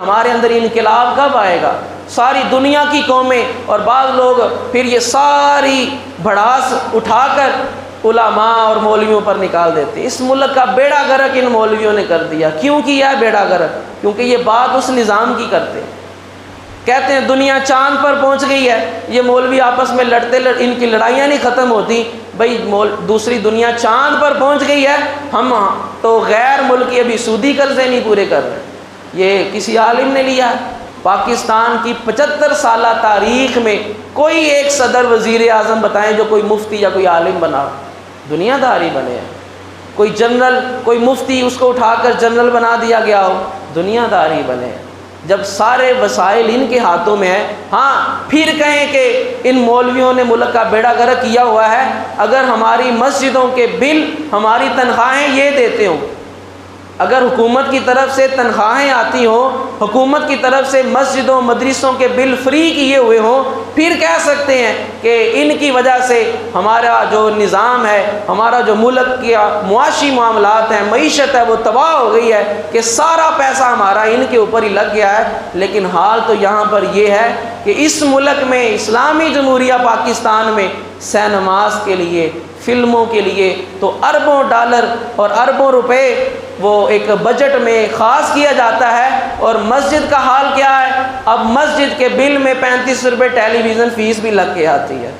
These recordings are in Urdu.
ہمارے اندر انقلاب کب آئے گا؟ ساری دنیا کی قومیں اور بعض لوگ پھر یہ ساری بھڑاس اٹھا کر علماء اور مولویوں پر نکال دیتے. اس ملک کا بیڑا غرق ان مولویوں نے کر دیا. کیوں کیا ہے بیڑا غرق؟ کیونکہ یہ بات اس نظام کی کرتے. کہتے ہیں دنیا چاند پر پہنچ گئی ہے. یہ مولوی آپس میں لڑتے ان کی لڑائیاں نہیں ختم ہوتی. بھائی دوسری دنیا چاند پر پہنچ گئی ہے، ہم تو غیر ملکی ابھی سودی قرضے نہیں پورے کر رہے. یہ کسی عالم نے لیا ہے. پاکستان کی 75 سالہ تاریخ میں کوئی ایک صدر وزیر اعظم بتائیں جو کوئی مفتی یا کوئی عالم بنا، دنیا داری بنے ہیں. کوئی جنرل، کوئی مفتی اس کو اٹھا کر جنرل بنا دیا گیا ہو، دنیا داری بنے ہیں. جب سارے وسائل ان کے ہاتھوں میں ہیں. ہاں پھر کہیں کہ ان مولویوں نے ملک کا بیڑا غرق کیا ہوا ہے. اگر ہماری مسجدوں کے بل، ہماری تنخواہیں یہ دیتے ہوں، اگر حکومت کی طرف سے تنخواہیں آتی ہوں، حکومت کی طرف سے مسجدوں مدرسوں کے بل فری کیے ہوئے ہوں، پھر کہہ سکتے ہیں کہ ان کی وجہ سے ہمارا جو نظام ہے، ہمارا جو ملک کے معاشی معاملات ہیں، معیشت ہے، وہ تباہ ہو گئی ہے کہ سارا پیسہ ہمارا ان کے اوپر ہی لگ گیا ہے. لیکن حال تو یہاں پر یہ ہے کہ اس ملک میں، اسلامی جمہوریہ پاکستان میں، سینماز کے لیے، فلموں کے لیے تو اربوں ڈالر اور اربوں روپے وہ ایک بجٹ میں خاص کیا جاتا ہے. اور مسجد کا حال کیا ہے؟ اب مسجد کے بل میں 35 روپے ٹیلی ویژن فیس بھی لگ کے آتی ہے.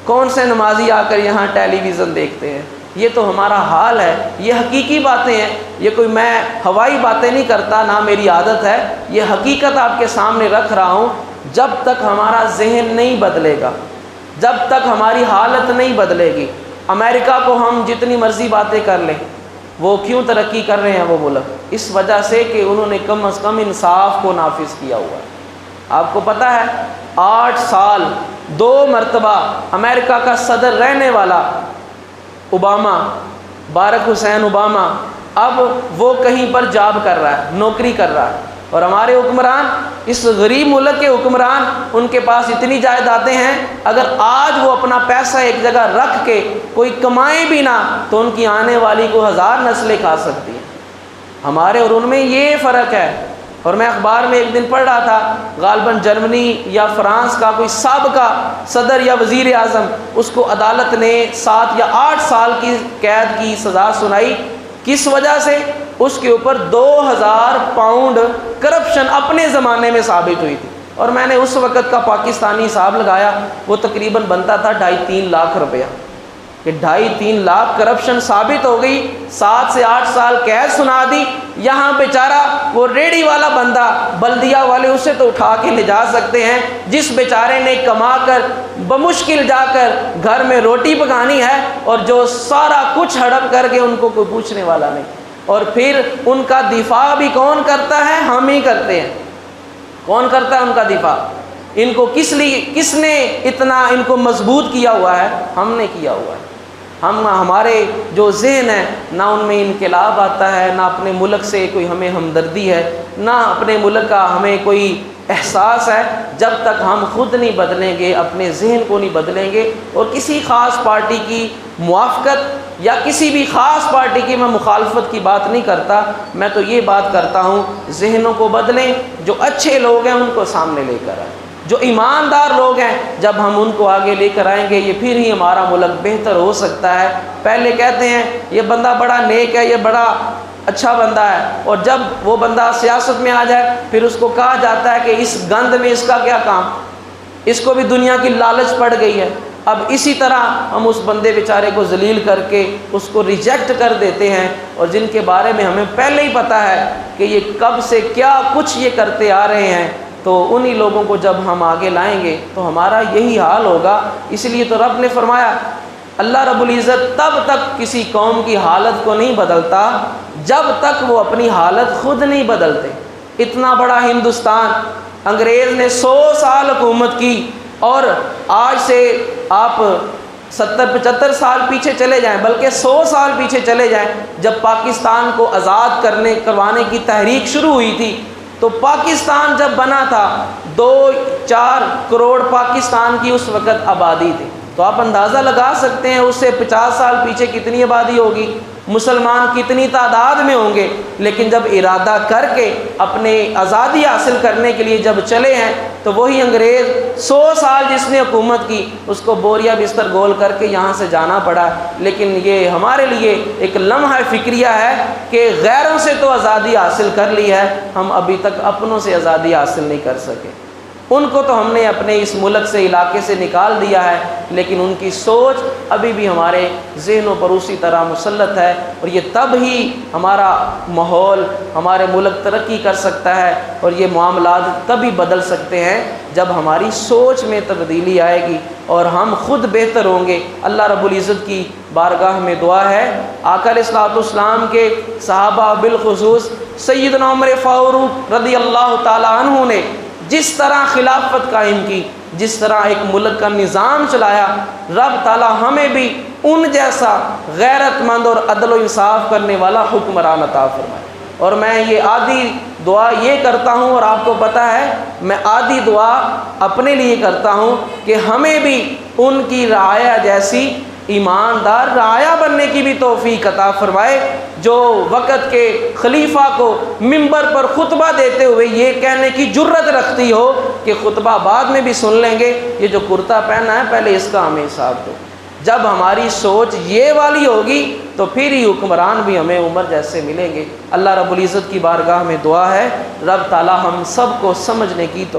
کون سے نمازی آ کر یہاں ٹیلی ویژن دیکھتے ہیں؟ یہ تو ہمارا حال ہے. یہ حقیقی باتیں ہیں. یہ کوئی میں ہوائی باتیں نہیں کرتا، نہ میری عادت ہے. یہ حقیقت آپ کے سامنے رکھ رہا ہوں. جب تک ہمارا ذہن نہیں بدلے گا، جب تک ہماری حالت نہیں بدلے گی. امریکہ کو ہم جتنی مرضی باتیں کر لیں، وہ کیوں ترقی کر رہے ہیں وہ ملک؟ اس وجہ سے کہ انہوں نے کم از کم انصاف کو نافذ کیا ہوا ہے. آپ کو پتہ ہے 8 سال 2 مرتبہ امریکہ کا صدر رہنے والا اوباما، باراک حسین اوباما، اب وہ کہیں پر جاب کر رہا ہے، نوکری کر رہا ہے. اور ہمارے حکمران، اس غریب ملک کے حکمران، ان کے پاس اتنی جائیدادیں ہیں، اگر آج وہ اپنا پیسہ ایک جگہ رکھ کے کوئی کمائے بھی نہ تو ان کی آنے والی کو 1000 نسلیں کھا سکتی ہیں. ہمارے اور ان میں یہ فرق ہے. اور میں اخبار میں ایک دن پڑھ رہا تھا، غالباً جرمنی یا فرانس کا کوئی سابقہ صدر یا وزیر اعظم، اس کو عدالت نے 7 یا 8 سال کی قید کی سزا سنائی. کس وجہ سے؟ اس کے اوپر 2000 پاؤنڈ کرپشن اپنے زمانے میں ثابت ہوئی تھی. اور میں نے اس وقت کا پاکستانی حساب لگایا، وہ تقریباً بنتا تھا 2.5-3 لاکھ روپیہ. کہ 2.5-3 لاکھ کرپشن ثابت ہو گئی، 7 سے 8 سال قید سنا دی. یہاں بیچارہ وہ ریڑھی والا بندہ، بلدیہ والے اسے تو اٹھا کے لے جا سکتے ہیں، جس بیچارے نے کما کر بمشکل جا کر گھر میں روٹی پکانی ہے، اور جو سارا کچھ ہڑپ کر کے ان کو کوئی پوچھنے والا نہیں. اور پھر ان کا دفاع بھی کون کرتا ہے؟ ہم ہی کرتے ہیں. کون کرتا ہے ان کا دفاع؟ ان کو کس نے اتنا ان کو مضبوط کیا ہوا ہے؟ ہم نے کیا ہوا ہے. ہمارے جو ذہن ہے، نہ ان میں انقلاب آتا ہے، نہ اپنے ملک سے کوئی ہمیں ہمدردی ہے، نہ اپنے ملک کا ہمیں کوئی احساس ہے. جب تک ہم خود نہیں بدلیں گے، اپنے ذہن کو نہیں بدلیں گے. اور کسی خاص پارٹی کی موافقت یا کسی بھی خاص پارٹی کی میں مخالفت کی بات نہیں کرتا. میں تو یہ بات کرتا ہوں، ذہنوں کو بدلیں. جو اچھے لوگ ہیں ان کو سامنے لے کر آئیں، جو ایماندار لوگ ہیں جب ہم ان کو آگے لے کر آئیں گے، یہ پھر ہی ہمارا ملک بہتر ہو سکتا ہے. پہلے کہتے ہیں یہ بندہ بڑا نیک ہے، یہ بڑا اچھا بندہ ہے، اور جب وہ بندہ سیاست میں آ جائے پھر اس کو کہا جاتا ہے کہ اس گند میں اس کا کیا کام، اس کو بھی دنیا کی لالچ پڑ گئی ہے. اب اسی طرح ہم اس بندے بیچارے کو ذلیل کر کے اس کو ریجیکٹ کر دیتے ہیں، اور جن کے بارے میں ہمیں پہلے ہی پتہ ہے کہ یہ کب سے کیا کچھ یہ کرتے آ رہے ہیں، تو انہی لوگوں کو جب ہم آگے لائیں گے تو ہمارا یہی حال ہوگا. اس لیے تو رب نے فرمایا، اللہ رب العزت تب تک کسی قوم کی حالت کو نہیں بدلتا جب تک وہ اپنی حالت خود نہیں بدلتے. اتنا بڑا ہندوستان، انگریز نے 100 سال حکومت کی، اور آج سے آپ 70-75 سال پیچھے چلے جائیں، بلکہ 100 سال پیچھے چلے جائیں، جب پاکستان کو آزاد کروانے کی تحریک شروع ہوئی تھی، تو پاکستان جب بنا تھا 2-4 کروڑ پاکستان کی اس وقت آبادی تھی. تو آپ اندازہ لگا سکتے ہیں اس سے 50 سال پیچھے کتنی آبادی ہوگی. مسلمان کتنی تعداد میں ہوں گے، لیکن جب ارادہ کر کے اپنے آزادی حاصل کرنے کے لیے جب چلے ہیں تو وہی انگریز 100 سال جس نے حکومت کی اس کو بوریا بستر گول کر کے یہاں سے جانا پڑا۔ لیکن یہ ہمارے لیے ایک لمحہ فکریہ ہے کہ غیروں سے تو آزادی حاصل کر لی ہے، ہم ابھی تک اپنوں سے آزادی حاصل نہیں کر سکے۔ ان کو تو ہم نے اپنے اس ملک سے، علاقے سے نکال دیا ہے، لیکن ان کی سوچ ابھی بھی ہمارے ذہنوں پر اسی طرح مسلط ہے، اور یہ تب ہی ہمارا ماحول، ہمارے ملک ترقی کر سکتا ہے، اور یہ معاملات تبھی بدل سکتے ہیں جب ہماری سوچ میں تبدیلی آئے گی اور ہم خود بہتر ہوں گے۔ اللہ رب العزت کی بارگاہ میں دعا ہے، آقا علیہ الصلوۃ والسلام کے صحابہ بالخصوص سیدنا عمر فاروق رضی اللہ تعالیٰ عنہ نے جس طرح خلافت قائم کی، جس طرح ایک ملک کا نظام چلایا، رب تعالیٰ ہمیں بھی ان جیسا غیرت مند اور عدل و انصاف کرنے والا حکمران عطا فرمائے۔ اور میں یہ آدھی دعا یہ کرتا ہوں، اور آپ کو پتہ ہے میں آدھی دعا اپنے لیے کرتا ہوں کہ ہمیں بھی ان کی رعایا جیسی ایماندار رعایا بننے کی بھی توفیق عطا فرمائے، جو وقت کے خلیفہ کو منبر پر خطبہ دیتے ہوئے یہ کہنے کی جرت رکھتی ہو کہ خطبہ بعد میں بھی سن لیں گے، یہ جو کرتا پہنا ہے پہلے اس کا ہمیں حساب دو۔ جب ہماری سوچ یہ والی ہوگی تو پھر ہی حکمران بھی ہمیں عمر جیسے ملیں گے۔ اللہ رب العزت کی بارگاہ میں دعا ہے، رب تعالی ہم سب کو سمجھنے کی تو